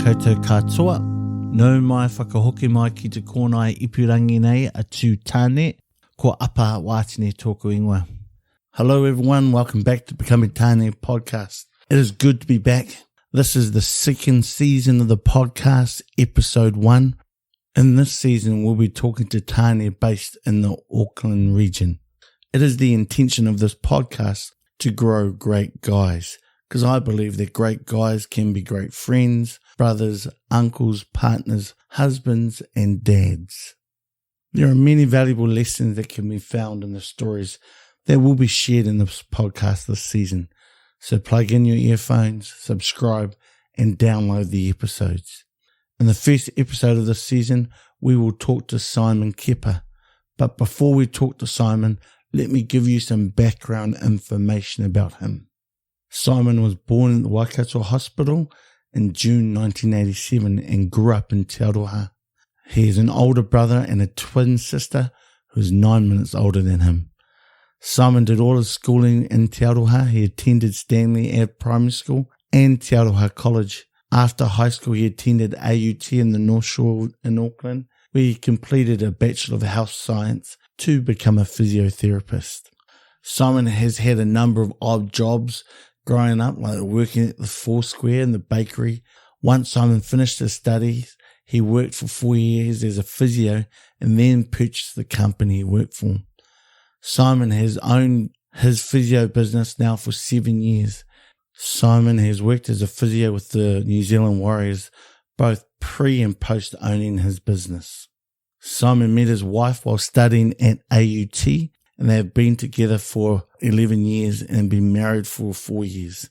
koutou katoa. Nau mai whakahoki mai ki te kōnai ipurangi nei a tū tāne, ko apa wātine tōku ingoa. Hello everyone, welcome back to Becoming Tāne podcast. It is good to be back. This is the second season of the podcast, episode 1. In this season, we'll be talking to Tāne based in the Auckland region. It is the intention of this podcast to grow great guys, because I believe that great guys can be great friends, brothers, uncles, partners, husbands, and dads. There are many valuable lessons that can be found in the stories that will be shared in this podcast this season. So plug in your earphones, subscribe, and download the episodes. In the first episode of this season, we will talk to Simon Keepa. But before we talk to Simon, let me give you some background information about him. Simon was born at the Waikato Hospital in June 1987 and grew up in Te Aroha. He has an older brother and a twin sister who is 9 minutes older than him. Simon did all his schooling in Te Aroha. He attended Stanley Ave Primary School and Te Aroha College. After high school, he attended AUT in the North Shore in Auckland, where he completed a Bachelor of Health Science to become a physiotherapist. Simon has had a number of odd jobs growing up, like working at the Foursquare and the bakery. Once Simon finished his studies, he worked for 4 years as a physio and then purchased the company he worked for. Simon has owned his physio business now for 7 years. Simon has worked as a physio with the New Zealand Warriors, both pre and post owning his business. Simon met his wife while studying at AUT, and they have been together for 11 years and been married for 4 years.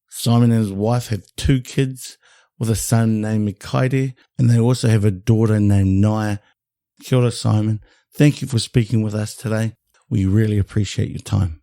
Simon and his wife have 2 kids, with a son named Mikaide, and they also have a daughter named Naya. Kia ora, Simon. Thank you for speaking with us today. We really appreciate your time.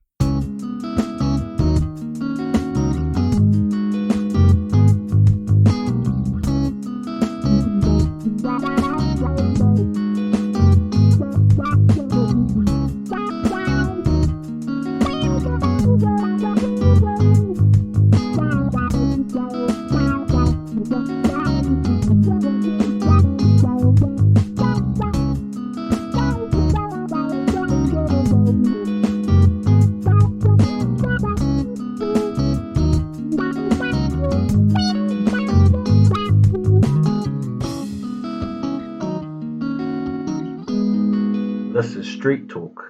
This is Street Talk.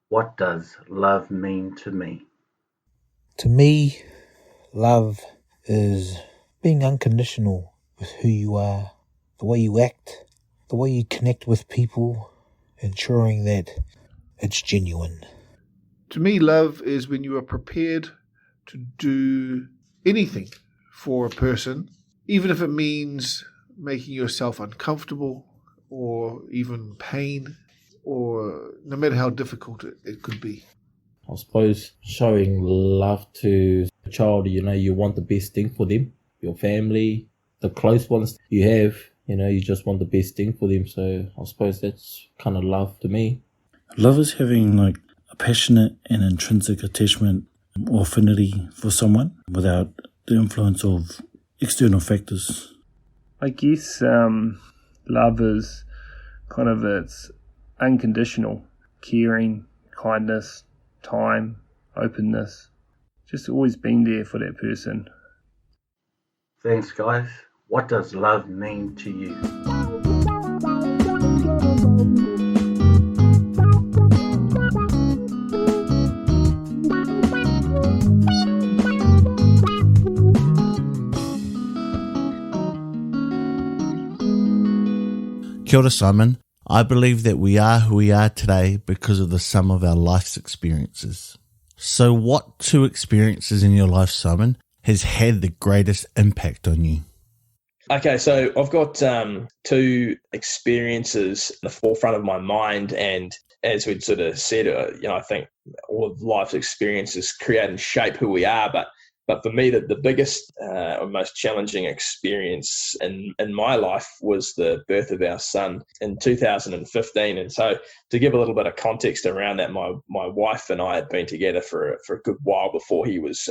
What does love mean to me? To me, love is being unconditional with who you are, the way you act, the way you connect with people, ensuring that it's genuine. To me, love is when you are prepared to do anything for a person, even if it means making yourself uncomfortable or even pain, or no matter how difficult it could be. I suppose showing love to a child, you want the best thing for them, your family, the close ones you have, you just want the best thing for them. So I suppose that's kind of love to me. Love is having a passionate and intrinsic attachment or affinity for someone without the influence of external factors. I guess love is kind of it's unconditional, caring, kindness, time, openness, just always being there for that person. Thanks, guys. What does love mean to you? Kia ora, Simon. I believe that we are who we are today because of the sum of our life's experiences. So what 2 experiences in your life, Simon, has had the greatest impact on you? Okay, so I've got 2 experiences in the forefront of my mind, and as we'd sort of said, I think all of life's experiences create and shape who we are, but for me, the biggest or most challenging experience in my life was the birth of our son in 2015. And so to give a little bit of context around that, my wife and I had been together for a good while before he was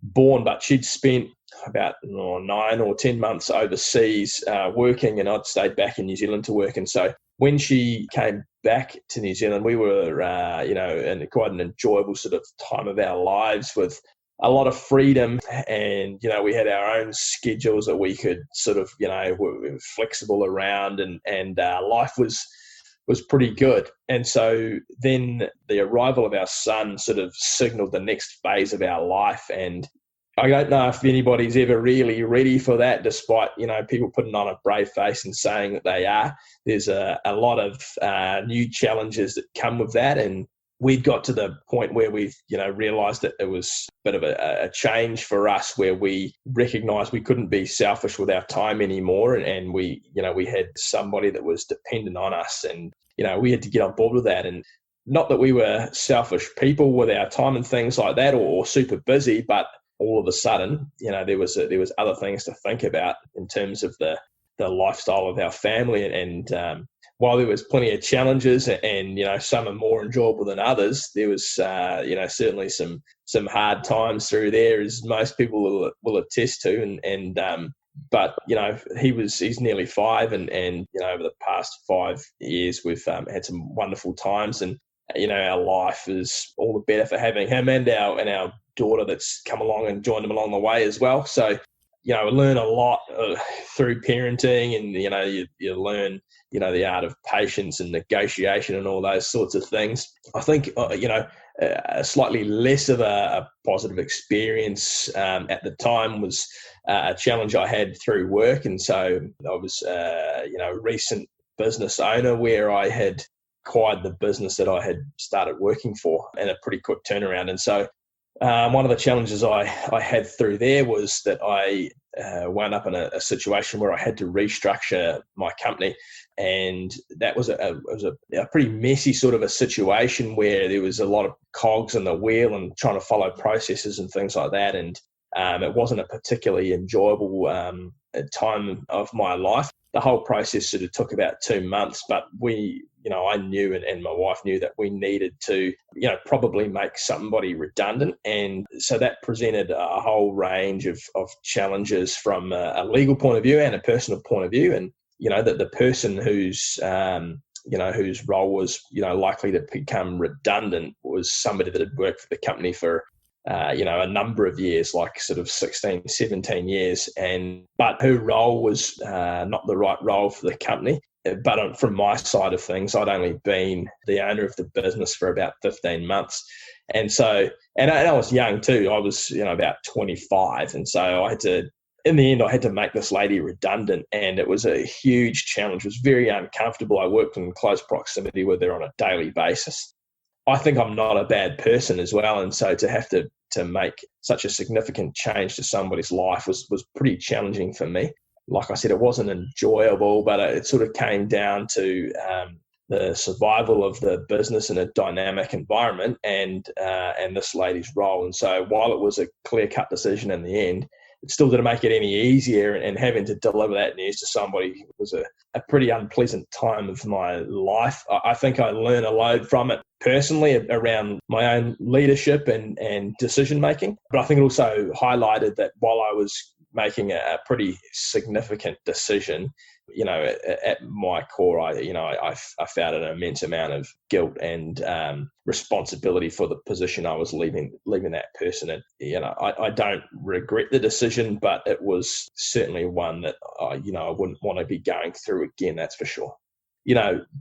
born, but she'd spent about 9 or 10 months overseas working, and I'd stayed back in New Zealand to work. And so when she came back to New Zealand, we were, in quite an enjoyable sort of time of our lives with a lot of freedom, and we had our own schedules that we could sort of were flexible around, and life was pretty good. And so then the arrival of our son sort of signaled the next phase of our life. And I don't know if anybody's ever really ready for that, despite people putting on a brave face and saying that they are. There's a lot of new challenges that come with that, and we'd got to the point where we realised that it was a bit of a change for us, where we recognised we couldn't be selfish with our time anymore, and we had somebody that was dependent on us, and we had to get on board with that. And not that we were selfish people with our time and things like that, or super busy, but all of a sudden, there was other things to think about in terms of the lifestyle of our family, and while there was plenty of challenges, and some are more enjoyable than others, there was certainly some hard times through there, as most people will attest to. But he's nearly 5, and over the past 5 years we've had some wonderful times, and our life is all the better for having him and our daughter that's come along and joined him along the way as well. So we learn a lot through parenting, and you learn the art of patience and negotiation and all those sorts of things. I think a slightly less of a positive experience at the time was a challenge I had through work. And so I was a recent business owner, where I had acquired the business that I had started working for in a pretty quick turnaround. And so one of the challenges I had through there was that I wound up in a situation where I had to restructure my company, and that was a pretty messy sort of a situation, where there was a lot of cogs in the wheel and trying to follow processes and things like that, and it wasn't a particularly enjoyable time of my life. The whole process sort of took about 2 months, but I knew, and my wife knew, that we needed to, probably make somebody redundant. And so that presented a whole range of challenges from a legal point of view and a personal point of view. And, that the person whose role was, likely to become redundant was somebody that had worked for the company for, a number of years, like sort of 16, 17 years. But her role was not the right role for the company. But from my side of things, I'd only been the owner of the business for about 15 months. And so, and I was young too. I was, about 25. And so in the end, I had to make this lady redundant, and it was a huge challenge. It was very uncomfortable. I worked in close proximity with her on a daily basis. I think I'm not a bad person as well. And so to have to make such a significant change to somebody's life was pretty challenging for me. Like I said, it wasn't enjoyable, but it sort of came down to the survival of the business in a dynamic environment, and this lady's role. And so while it was a clear-cut decision in the end, it still didn't make it any easier, and having to deliver that news to somebody was a pretty unpleasant time of my life. I think I learned a lot from it personally around my own leadership and decision-making. But I think it also highlighted that while I was making a pretty significant decision, at my core, I felt an immense amount of guilt and responsibility for the position I was leaving that person in. I don't regret the decision, but it was certainly one that I wouldn't want to be going through again. That's for sure.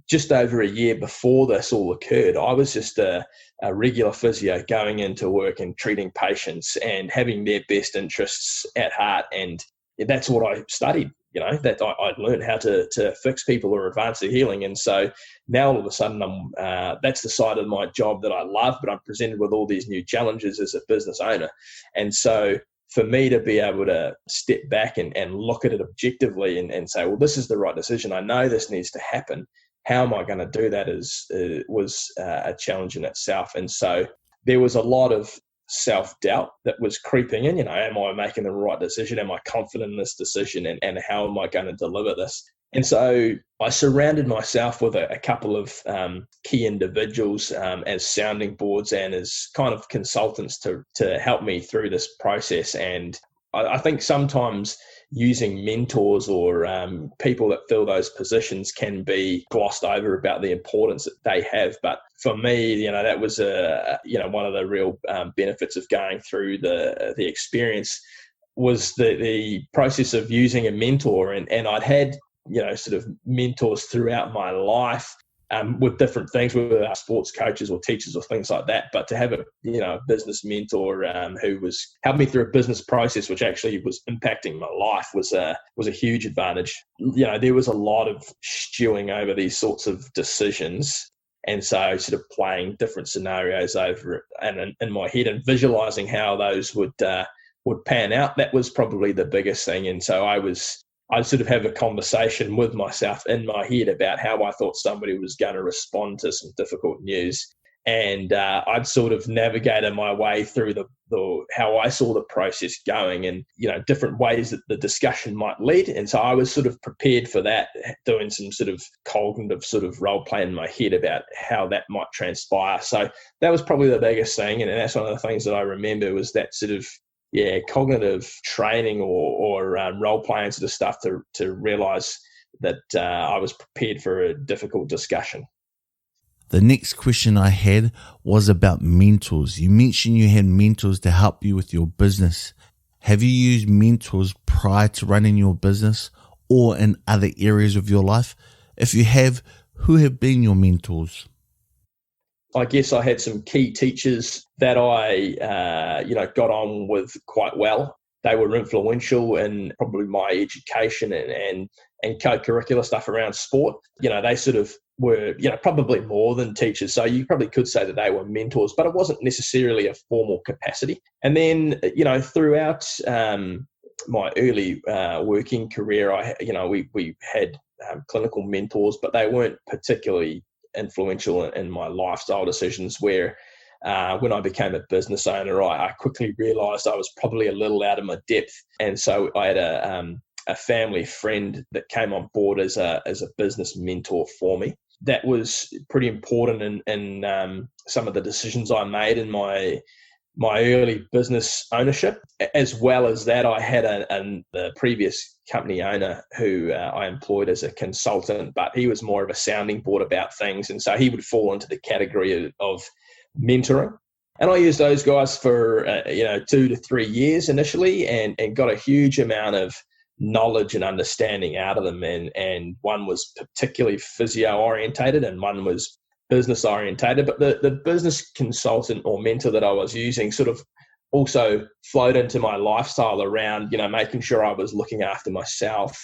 Just over a year before this all occurred, I was just a regular physio going into work and treating patients and having their best interests at heart. And that's what I studied, that I'd learned how to fix people or advance their healing. And so now all of a sudden that's the side of my job that I love, but I'm presented with all these new challenges as a business owner. And so for me to be able to step back and look at it objectively and say, well, this is the right decision. I know this needs to happen. How am I going to do that was a challenge in itself. And so there was a lot of self-doubt that was creeping in. Am I making the right decision? Am I confident in this decision? And how am I going to deliver this? And so I surrounded myself with a couple of key individuals as sounding boards and as kind of consultants to help me through this process. And I think sometimes using mentors or people that fill those positions can be glossed over about the importance that they have. But for me, that was one of the real benefits of going through the experience was the process of using a mentor. And I'd had sort of mentors throughout my life with different things, whether they're sports coaches or teachers or things like that. But to have a business mentor who was helping me through a business process, which actually was impacting my life, was a huge advantage. There was a lot of stewing over these sorts of decisions. And so sort of playing different scenarios over it and in my head and visualizing how those would pan out, that was probably the biggest thing. And so I'd sort of have a conversation with myself in my head about how I thought somebody was going to respond to some difficult news. And I'd sort of navigated my way through the how I saw the process going and, different ways that the discussion might lead. And so I was sort of prepared for that, doing some sort of cognitive sort of role play in my head about how that might transpire. So that was probably the biggest thing. And that's one of the things that I remember was that sort of cognitive training or role playing sort of stuff to realize that I was prepared for a difficult discussion. The next question I had was about mentors. You mentioned you had mentors to help you with your business. Have you used mentors prior to running your business or in other areas of your life? If you have, who have been your mentors? I guess I had some key teachers that I, got on with quite well. They were influential in probably my education and co-curricular stuff around sport. They sort of were, probably more than teachers. So you probably could say that they were mentors, but it wasn't necessarily a formal capacity. And then, throughout my early working career, we had clinical mentors, but they weren't particularly influential in my lifestyle decisions where when I became a business owner, I quickly realized I was probably a little out of my depth. And so I had a family friend that came on board as a business mentor for me. That was pretty important in some of the decisions I made in my early business ownership. As well as that, I had the previous company owner who I employed as a consultant, but he was more of a sounding board about things. And so he would fall into the category of mentoring. And I used those guys for, 2 to 3 years initially and got a huge amount of knowledge and understanding out of them. And one was particularly physio orientated and one was business orientated. But the business consultant or mentor that I was using sort of also flowed into my lifestyle around, making sure I was looking after myself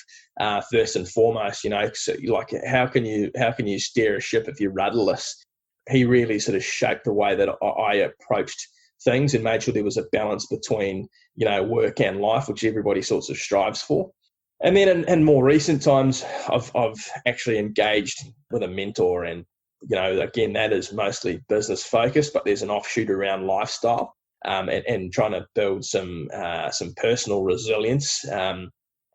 first and foremost. So like how can you steer a ship if you're rudderless? He really sort of shaped the way that I approached things and made sure there was a balance between, work and life, which everybody sorts of strives for. And then in more recent times, I've actually engaged with a mentor and, again, that is mostly business focused, but there's an offshoot around lifestyle and trying to build some personal resilience.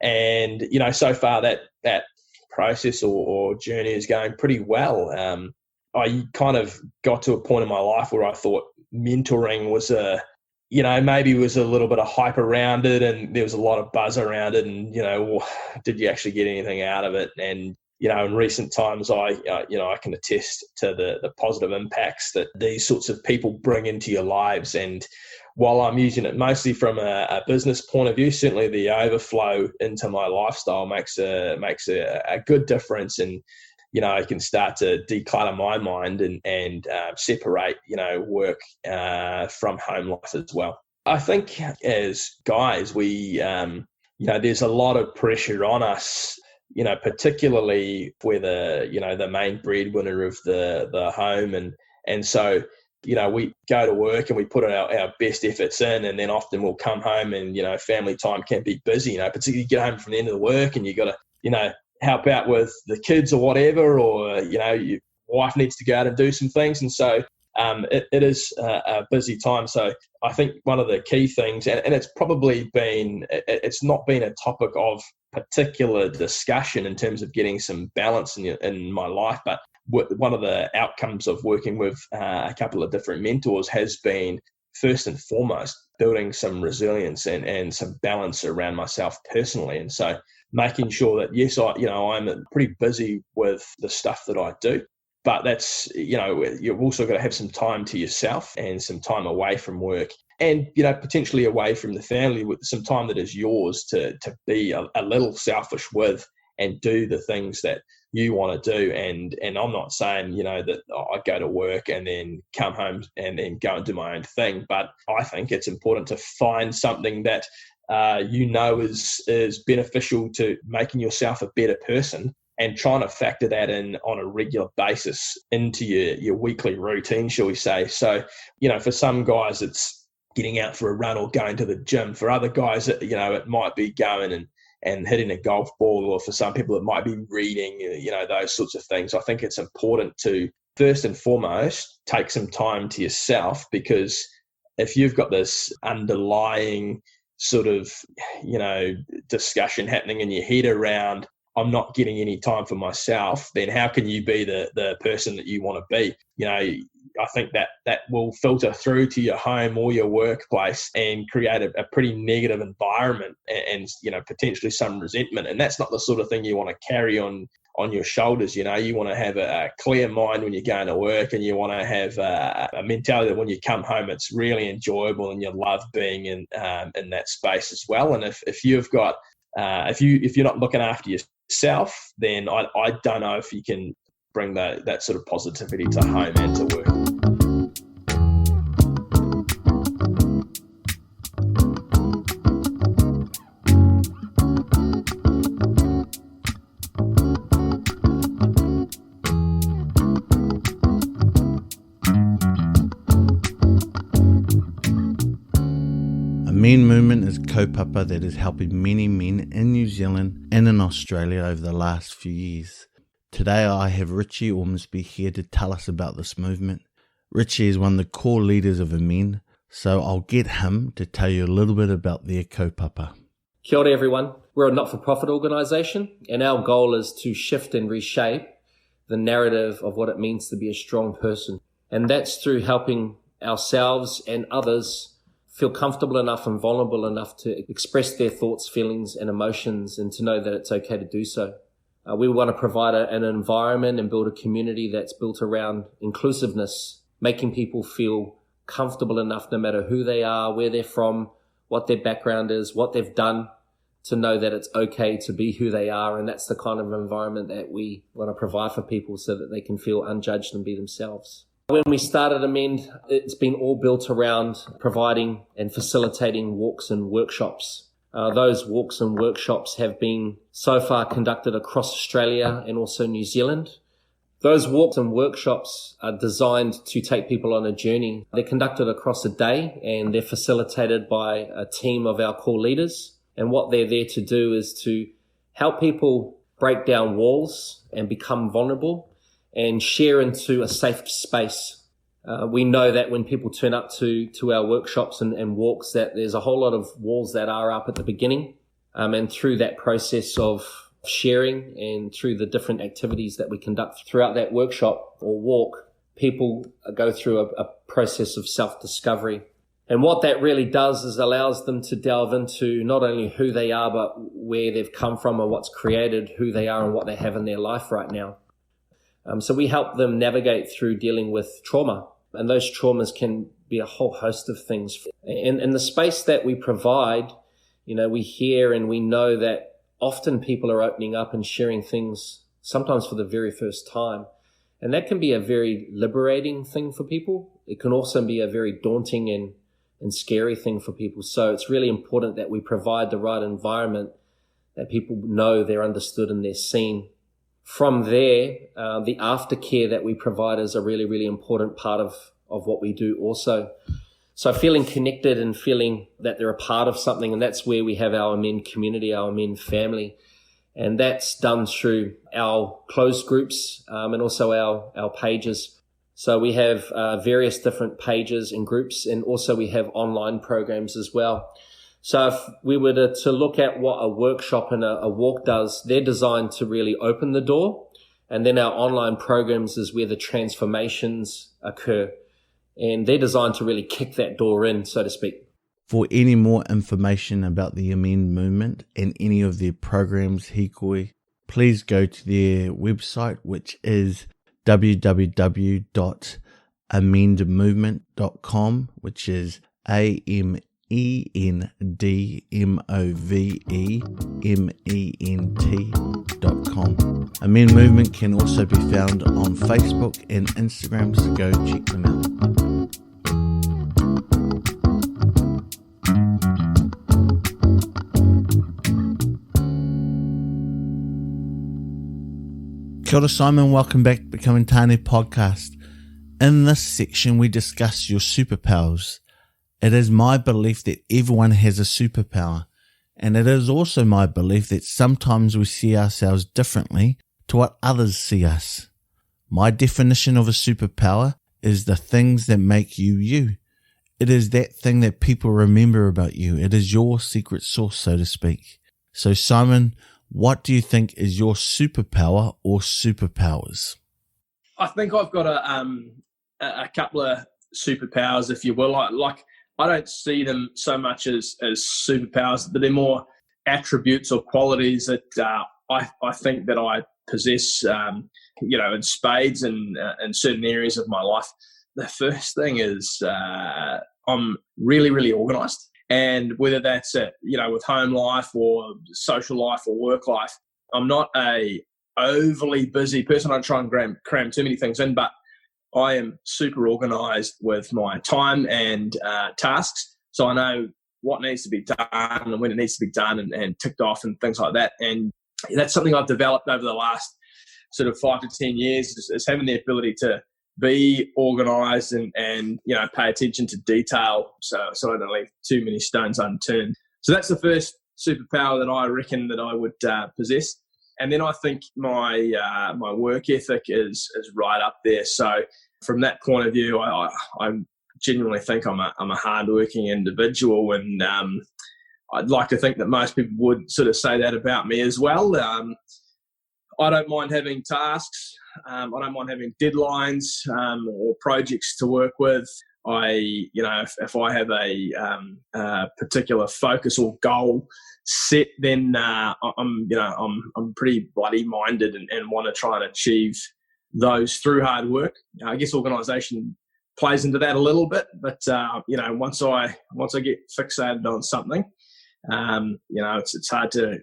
And, so far that process or journey is going pretty well. I kind of got to a point in my life where I thought mentoring was maybe was a little bit of hype around it and there was a lot of buzz around it and, did you actually get anything out of it? And, in recent times, I can attest to the positive impacts that these sorts of people bring into your lives. And while I'm using it mostly from a business point of view, certainly the overflow into my lifestyle makes a good difference. And, I can start to declutter my mind and separate, work from home life as well. I think as guys, we, there's a lot of pressure on us, particularly if we're the main breadwinner of the home. And so, we go to work and we put our best efforts in, and then often we'll come home and, family time can be busy, particularly you get home from the end of the work and you got to, help out with the kids or whatever, or, your wife needs to go out and do some things. And so it is a busy time. So I think one of the key things, and it's probably been, it's not been a topic of particular discussion in terms of getting some balance in my life, but one of the outcomes of working with a couple of different mentors has been, first and foremost, building some resilience and some balance around myself personally. And so making sure that, yes, I'm pretty busy with the stuff that I do, but that's, you've also got to have some time to yourself and some time away from work, and, potentially away from the family, with some time that is yours to be a little selfish with and do the things that you want to do. And I'm not saying, that I go to work and then come home and then go and do my own thing, but I think it's important to find something that is beneficial to making yourself a better person, and trying to factor that in on a regular basis into your weekly routine, shall we say. So, for some guys, it's getting out for a run or going to the gym. For other guys, it might be going and hitting a golf ball, or for some people, it might be reading, those sorts of things. I think it's important to, first and foremost, take some time to yourself, because if you've got this underlying sort of, discussion happening in your head around, I'm not getting any time for myself, then how can you be the person that you want to be? I think that will filter through to your home or your workplace and create a pretty negative environment, and potentially some resentment. And that's not the sort of thing you want to carry on your shoulders. You want to have a clear mind when you're going to work, and you want to have a mentality that when you come home, it's really enjoyable and you love being in that space as well. And if you've got if you're not looking after yourself, then I don't know if you can bring that sort of positivity to home and to work. A men movement is kaupapa that is helping many men in New Zealand and in Australia over the last few years. Today I have Richie Ormsby here to tell us about this movement. Richie is one of the core leaders of men, so I'll get him to tell you a little bit about their kaupapa. Kia ora everyone. We're a not-for-profit organisation, and our goal is to shift and reshape the narrative of what it means to be a strong person. And that's through helping ourselves and others feel comfortable enough and vulnerable enough to express their thoughts, feelings and emotions, and to know that it's okay to do so. We want to provide an environment and build a community that's built around inclusiveness, making people feel comfortable enough, no matter who they are, where they're from, what their background is, what they've done, to know that it's okay to be who they are. And that's the kind of environment that we want to provide for people, so that they can feel unjudged and be themselves. When we started Amend, it's been all built around providing and facilitating walks and workshops. Those walks and workshops have been so far conducted across Australia and also New Zealand. Those walks and workshops are designed to take people on a journey. They're conducted across a day, and they're facilitated by a team of our core leaders. And what they're there to do is to help people break down walls and become vulnerable and share into a safe space. We know that when people turn up to our workshops and walks, that there's a whole lot of walls that are up at the beginning. And through that process of sharing and through the different activities that we conduct throughout that workshop or walk, people go through a process of self-discovery. And what that really does is allows them to delve into not only who they are, but where they've come from and what's created who they are and what they have in their life right now. So we help them navigate through dealing with trauma. And those traumas can be a whole host of things. In the space that we provide, we hear and we know that often people are opening up and sharing things, sometimes for the very first time. And that can be a very liberating thing for people. It can also be a very daunting and scary thing for people. So it's really important that we provide the right environment, that people know they're understood and they're seen. From there, the aftercare that we provide is a really, really important part of what we do also. So feeling connected and feeling that they're a part of something, and that's where we have our men community, our men family. And that's done through our closed groups and also our pages. So we have various different pages and groups, and also we have online programs as well. So if we were to look at what a workshop and a walk does, they're designed to really open the door. And then our online programs is where the transformations occur. And they're designed to really kick that door in, so to speak. For any more information about the Amend movement and any of their programs, Hikoi, please go to their website, which is www.amendmovement.com, which is AMENDMOVEMENT.com. Amend Movement can also be found on Facebook and Instagram, so go check them out. Kia ora, Simon. Welcome back to Becoming Tāne podcast. In this section, we discuss your superpowers. It is my belief that everyone has a superpower, and it is also my belief that sometimes we see ourselves differently to what others see us. My definition of a superpower is the things that make you you. It is that thing that people remember about you. It is your secret sauce, so to speak. So, Simon, what do you think is your superpower or superpowers? I think I've got a couple of superpowers, if you will. Like I don't see them so much as superpowers, but they're more attributes or qualities that I think that I possess, in spades and in certain areas of my life. The first thing is I'm really, really organised. And whether that's with home life or social life or work life, I'm not a overly busy person. I don't try and cram too many things in, but I am super organised with my time and tasks. So I know what needs to be done and when it needs to be done and ticked off and things like that. And that's something I've developed over the last sort of 5 to 10 years is having the ability to be organised and pay attention to detail so I don't leave too many stones unturned. So that's the first superpower that I reckon that I would possess. And then I think my work ethic is right up there. So from that point of view, I genuinely think I'm a hardworking individual, and I'd like to think that most people would sort of say that about me as well. I don't mind having tasks. I don't mind having deadlines or projects to work with. If I have a particular focus or goal set, then I'm pretty bloody minded and want to try and achieve those through hard work. I guess organisation plays into that a little bit, but once I get fixated on something, it's hard to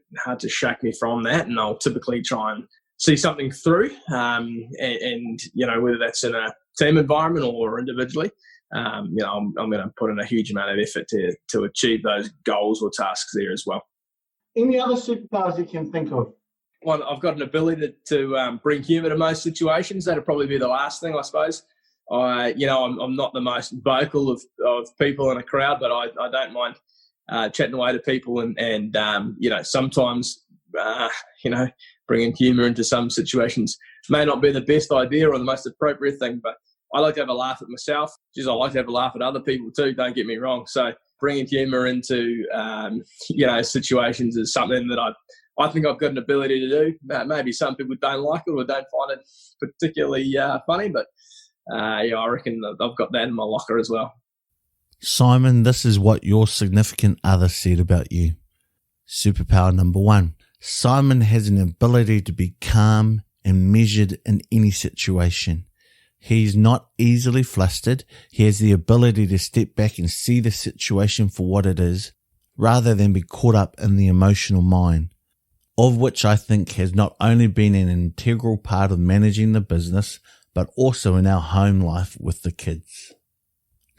shake me from that, and I'll typically try and see something through, and whether that's in a team environment or individually, I'm going to put in a huge amount of effort to achieve those goals or tasks there as well. Any other superpowers you can think of? Well, I've got an ability to bring humour to most situations. That'd probably be the last thing, I suppose. I'm not the most vocal of people in a crowd, but I don't mind chatting away to people and sometimes bringing humour into some situations may not be the best idea or the most appropriate thing, but I like to have a laugh at myself. I like to have a laugh at other people too, don't get me wrong. So bringing humour into, situations is something that I think I've got an ability to do. Maybe some people don't like it or don't find it particularly funny, but I reckon I've got that in my locker as well. Simon, this is what your significant other said about you. Superpower number 1. Simon has an ability to be calm and measured in any situation. He's not easily flustered. He has the ability to step back and see the situation for what it is, rather than be caught up in the emotional mind, of which I think has not only been an integral part of managing the business, but also in our home life with the kids.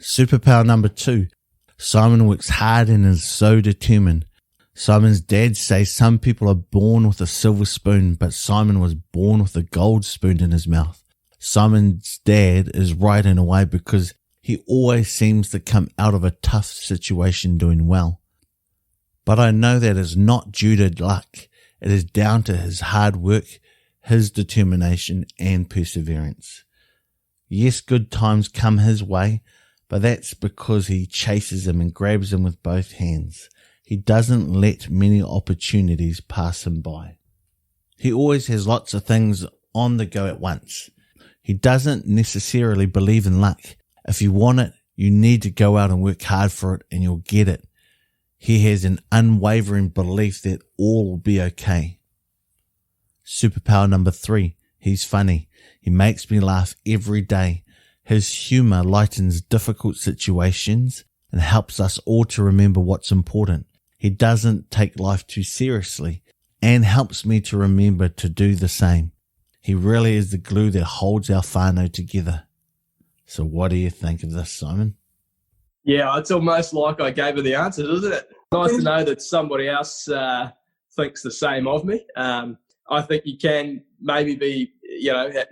Superpower number 2. Simon works hard and is so determined. Simon's dad says some people are born with a silver spoon, but Simon was born with a gold spoon in his mouth. Simon's dad is right in a way because he always seems to come out of a tough situation doing well. But I know that is not due to luck. It is down to his hard work, his determination and perseverance. Yes, good times come his way, but that's because he chases them and grabs them with both hands. He doesn't let many opportunities pass him by. He always has lots of things on the go at once. He doesn't necessarily believe in luck. If you want it, you need to go out and work hard for it and you'll get it. He has an unwavering belief that all will be okay. Superpower number 3, he's funny. He makes me laugh every day. His humour lightens difficult situations and helps us all to remember what's important. He doesn't take life too seriously and helps me to remember to do the same. He really is the glue that holds our whānau together. So what do you think of this, Simon? Yeah, it's almost like I gave her the answers, isn't it? Nice to know that somebody else thinks the same of me. I think you can maybe be,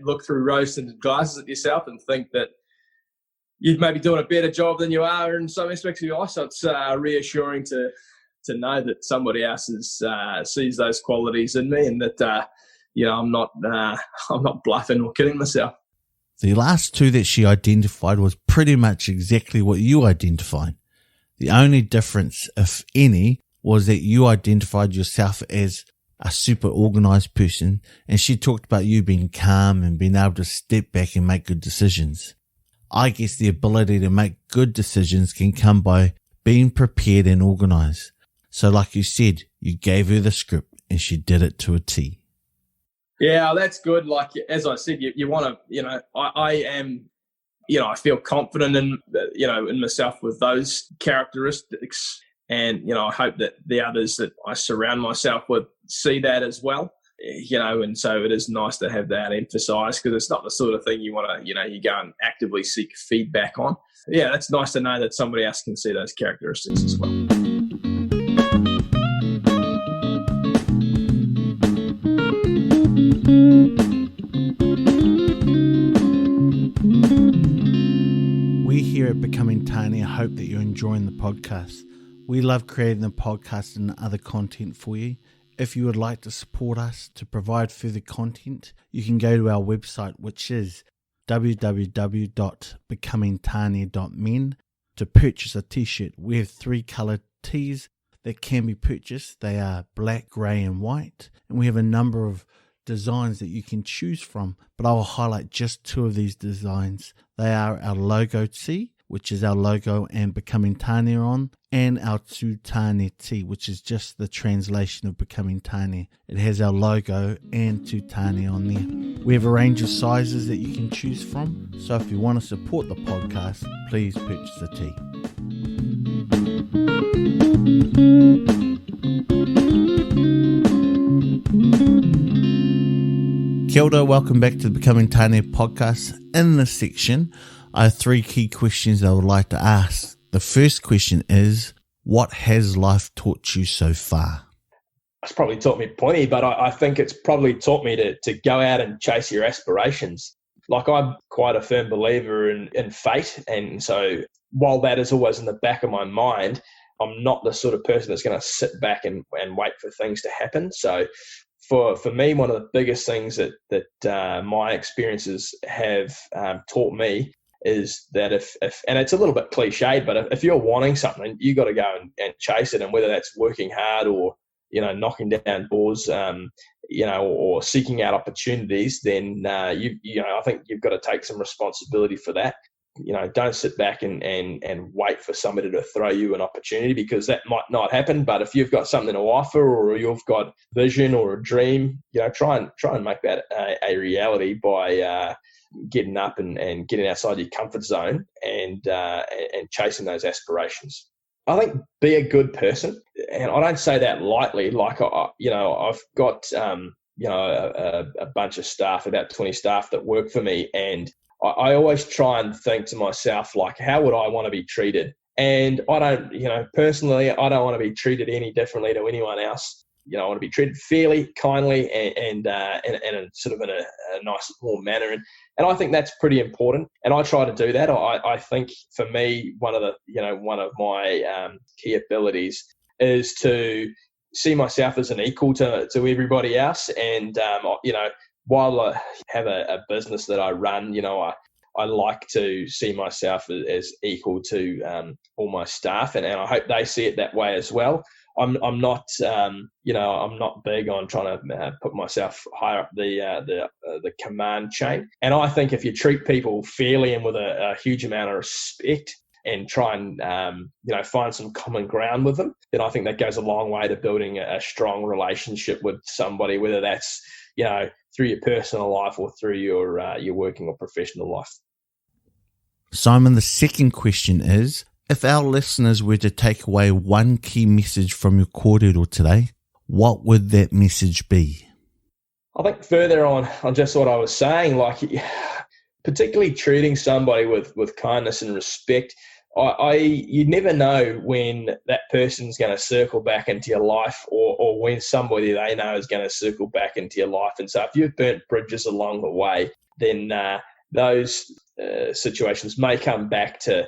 look through rose-tinted glasses at yourself and think that you're maybe doing a better job than you are in some aspects of your life. So it's reassuring to know that somebody else sees those qualities in me, and that I'm not bluffing or kidding myself. The last 2 that she identified was pretty much exactly what you identified. The only difference, if any, was that you identified yourself as a super organized person, and she talked about you being calm and being able to step back and make good decisions. I guess the ability to make good decisions can come by being prepared and organized. So like you said, you gave her the script and she did it to a T. Yeah, that's good. Like, as I said, you want to, I am, I feel confident in, in myself with those characteristics. And, I hope that the others that I surround myself with see that as well, and so it is nice to have that emphasised, because it's not the sort of thing you want to, you go and actively seek feedback on. Yeah, that's nice to know that somebody else can see those characteristics as well. We here at Becoming Tani hope that you're enjoying the podcast. We love creating the podcast and other content for you. If you would like to support us to provide further content, you can go to our website, which is www.becomingtani.men, to purchase a t-shirt. We have 3 coloured tees that can be purchased. They are black, grey and white. And we have a number of designs that you can choose from, but I will highlight just 2 of these designs. They are our logo tee, which is our logo and Becoming Tani on, and our Tū Tani tee, which is just the translation of Becoming Tani. It has our logo and Tū Tani on there. We have a range of sizes that you can choose from, so if you want to support the podcast, please purchase a tee. Kia ora, welcome back to the Becoming Tani podcast. In this section, I have 3 key questions I would like to ask. The first question is, what has life taught you so far? It's probably taught me plenty, but I think it's probably taught me to go out and chase your aspirations. Like, I'm quite a firm believer in fate. And so while that is always in the back of my mind, I'm not the sort of person that's going to sit back and wait for things to happen. So for me, one of the biggest things that my experiences have taught me is that if and it's a little bit cliched, but if you're wanting something, you got to go and chase it. And whether that's working hard or, knocking down doors, or seeking out opportunities, then I think you've got to take some responsibility for that. Don't sit back and wait for somebody to throw you an opportunity, because that might not happen. But if you've got something to offer, or you've got vision or a dream, try and make that a reality by getting up and getting outside your comfort zone and chasing those aspirations. I think be a good person, and I don't say that lightly. Like, I've got a bunch of staff, about 20 staff that work for me, and I always try and think to myself, like, how would I want to be treated? And I don't, personally, I don't want to be treated any differently to anyone else. I want to be treated fairly, kindly, and sort of in a nice, warm manner. And I think that's pretty important. And I try to do that. I think for me, one of my key abilities is to see myself as an equal to everybody else. And, while I have a business that I run, I like to see myself as equal to all my staff, and I hope they see it that way as well. I'm not I'm not big on trying to put myself higher up the command chain. And I think if you treat people fairly and with a huge amount of respect, and try and find some common ground with them, then I think that goes a long way to building a strong relationship with somebody, whether that's through your personal life or through your working or professional life. Simon, the second question is, if our listeners were to take away one key message from your kōrero today, what would that message be? I think further on just what I was saying, like particularly treating somebody with kindness and respect, you never know when that person's going to circle back into your life or when somebody they know is going to circle back into your life. And so if you've burnt bridges along the way, then those situations may come back to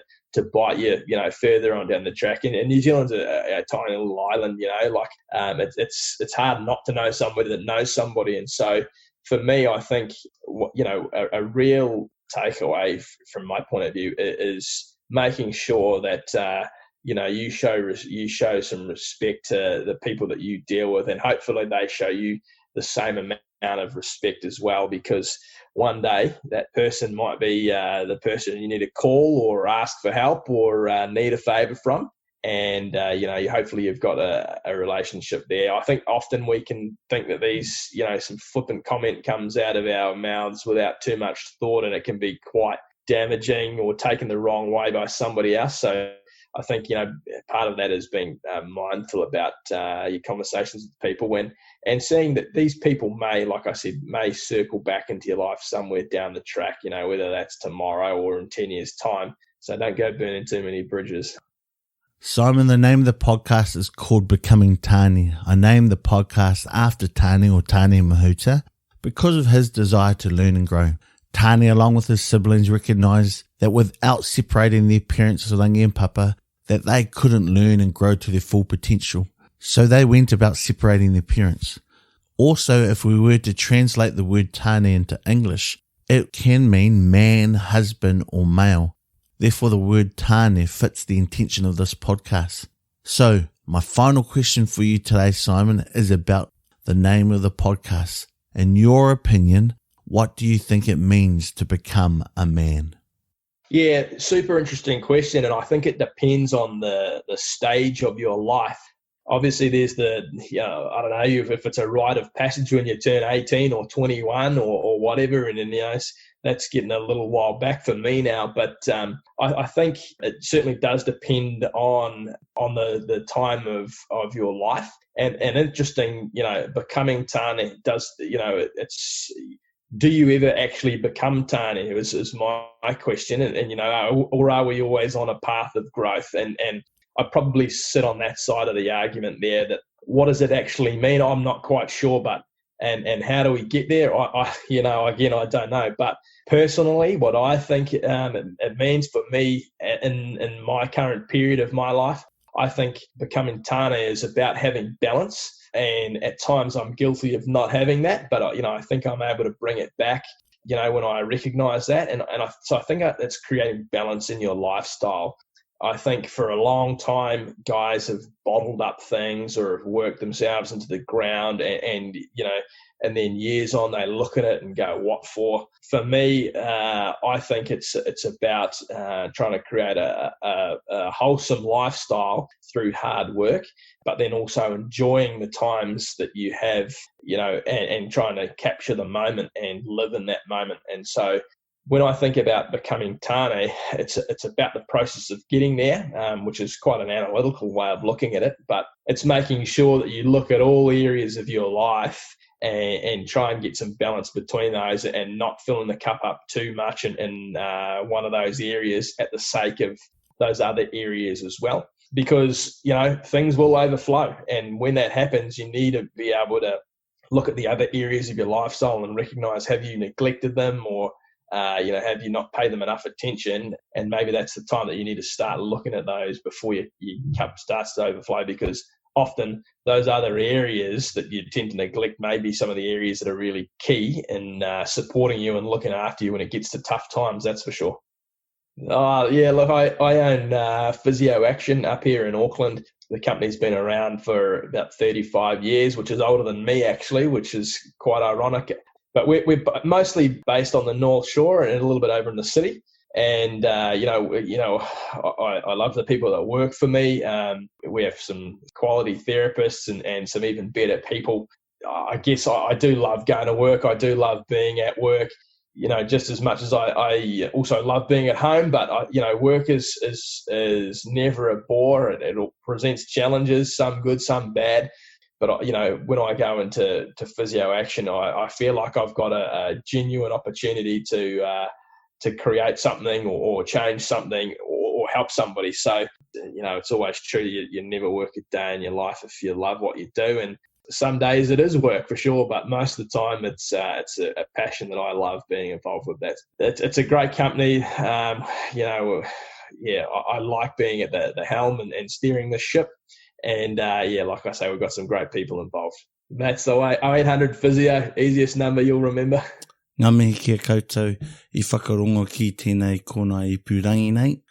bite you, further on down the track. And New Zealand's a tiny little island, it's hard not to know somebody that knows somebody. And so for me, I think, a real takeaway from my point of view is making sure that, you show some respect to the people that you deal with, and hopefully they show you the same amount of respect as well, because one day that person might be the person you need to call or ask for help or need a favour from. And, hopefully you've got a relationship there. I think often we can think that these, some flippant comment comes out of our mouths without too much thought, and it can be quite damaging or taken the wrong way by somebody else. So I think, part of that is being mindful about your conversations with people and seeing that these people may, like I said, may circle back into your life somewhere down the track, whether that's tomorrow or in 10 years' time. So don't go burning too many bridges. Simon, the name of the podcast is called Becoming Tāne. I named the podcast after Tāne or Tāne Mahuta because of his desire to learn and grow. Tāne, along with his siblings, recognised that without separating their parents, Rangi and Papa, that they couldn't learn and grow to their full potential. So they went about separating their parents. Also, if we were to translate the word Tāne into English, it can mean man, husband, or male. Therefore, the word Tāne fits the intention of this podcast. So, my final question for you today, Simon, is about the name of the podcast. In your opinion, what do you think it means to become a man? Yeah, super interesting question. And I think it depends on the stage of your life. Obviously, there's I don't know if it's a rite of passage when you turn 18 or 21 or whatever. And then, that's getting a little while back for me now. But I think it certainly does depend on the time of your life. And interesting, becoming Tāne does, it's... Do you ever actually become Tāne is my question. And or are we always on a path of growth? And I probably sit on that side of the argument there, that what does it actually mean? I'm not quite sure, but and how do we get there? Again, I don't know. But personally, what I think it means for me in my current period of my life, I think becoming Tāne is about having balance. And at times I'm guilty of not having that, but I think I'm able to bring it back, when I recognise that. So I think it's creating balance in your lifestyle. I think for a long time, guys have bottled up things or have worked themselves into the ground, and then years on they look at it and go, "What for?" For me, I think it's about trying to create a wholesome lifestyle through hard work, but then also enjoying the times that you have, and trying to capture the moment and live in that moment. And so, when I think about becoming Tāne, it's about the process of getting there, which is quite an analytical way of looking at it. But it's making sure that you look at all areas of your life and try and get some balance between those, and not filling the cup up too much in one of those areas at the sake of those other areas as well. Because, things will overflow. And when that happens, you need to be able to look at the other areas of your lifestyle and recognise, have you neglected them, or have you not paid them enough attention? And maybe that's the time that you need to start looking at those before your cup starts to overflow, because often those other areas that you tend to neglect may be some of the areas that are really key in supporting you and looking after you when it gets to tough times, that's for sure. Yeah, look, I own Physio Action up here in Auckland. The company's been around for about 35 years, which is older than me, actually, which is quite ironic. But we're mostly based on the North Shore and a little bit over in the city. And, I love the people that work for me. We have some quality therapists and some even better people. I guess I do love going to work. I do love being at work, just as much as I also love being at home. But, work is never a bore. It presents challenges, some good, some bad. But, when I go into Physio Action, I feel like I've got a genuine opportunity to create something or change something or help somebody. So, it's always true. You never work a day in your life if you love what you do. And some days it is work for sure, but most of the time it's a passion that I love being involved with. It's a great company. I like being at the helm and steering the ship. And like I say, we've got some great people involved. That's the way. 0800 Physio, easiest number you'll remember. Ngā mihi kia koutou I whakarongo ki tēnei kōna I purangi nei.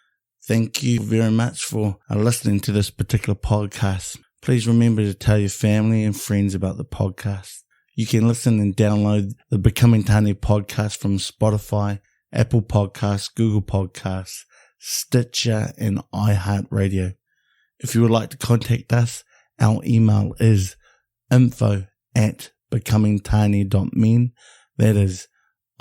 Thank you very much for listening to this particular podcast. Please remember to tell your family and friends about the podcast. You can listen and download the Becoming Tāne podcast from Spotify, Apple Podcasts, Google Podcasts, Stitcher, and iHeartRadio. If you would like to contact us, our email is info@becomingtane.men. That is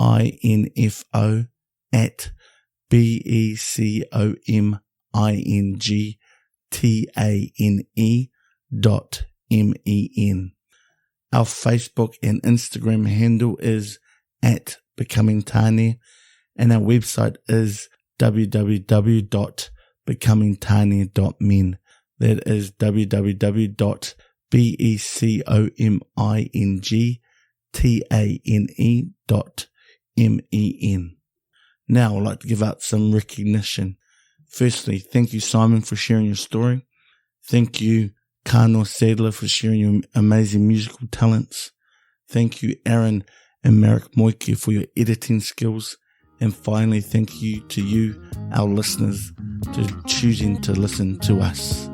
info@becomingtane.men. Our Facebook and Instagram handle is @becomingtane, and our website is www.becomingtane.men. That is www.becomingtane.men. Now I'd like to give out some recognition. Firstly, thank you, Simon, for sharing your story. Thank you, Kano Sadler, for sharing your amazing musical talents. Thank you, Aaron and Merrick Moike, for your editing skills. And finally, thank you to you, our listeners, for choosing to listen to us.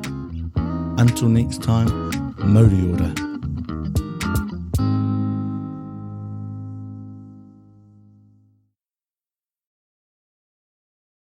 Until next time, Mori ora.